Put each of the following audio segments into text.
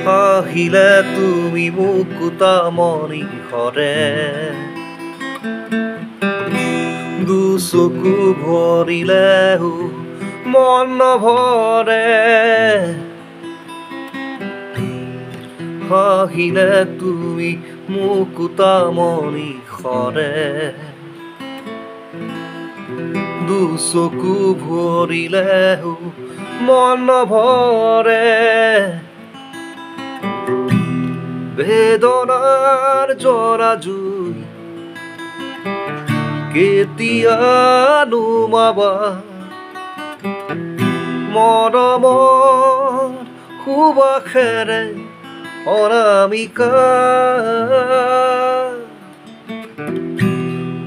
হাহিলে তুমি মুকুতা মনি হৰে দুচকু ভৰিলেও মন নভৰে হাহিলে তুমি মুকুতা মনি হৰে দুচকু ভৰিলেও মন নভৰে বেদনাৰ জৰা জুই কেতিয়া নুমাবা মৰমৰ সুবাসেৰে অনামিকা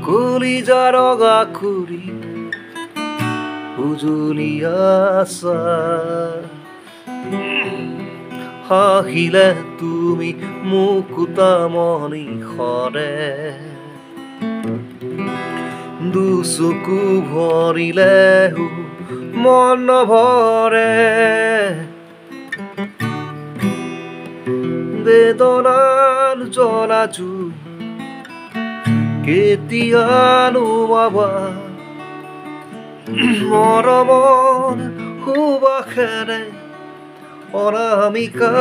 কলিজা ৰঙা কৰি উজলি আছা হাহিলে তুমি মুকুতা মনি হৰে দুচকু ভৰিলেও মন নভৰে বেদনাৰ জ্বলা জুই কেতিয়া নুমাবা মৰমৰ সুবাসেৰে অনামিকা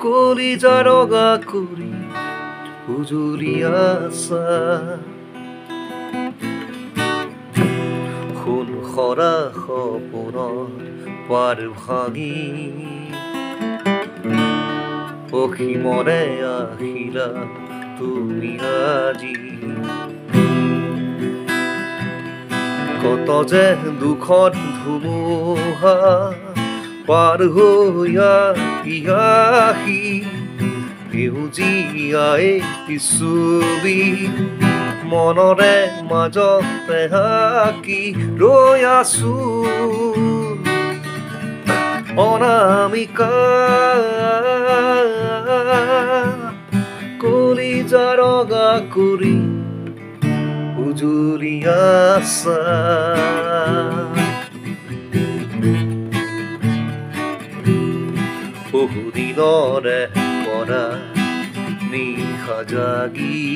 কলিজা ৰঙা কৰি উজলি আছা সোণ সৰা সপোনৰ পাৰ ভাঙি অসীমৰে আহিলা তুমি আজি কত যে দুখত ধুমুহা পাৰ হৈ আহি সেউজীয়াই ছবি মনৰে মাজতে আঁকি ৰৈ আছো অনামিকা কলিজা ৰঙা কৰি উজলি আছা বহুদিনৰে পৰা নিশা জাগি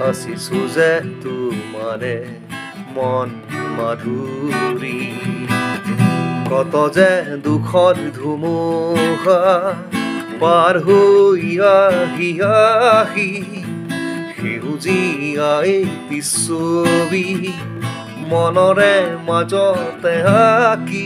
আছিছো যে তোমাৰে মন মাধুৰী কত যে দুখত ধুমুহা পাৰ হৈ আহি সেউজীয়াই ছবি মনৰে মাজতে আঁকি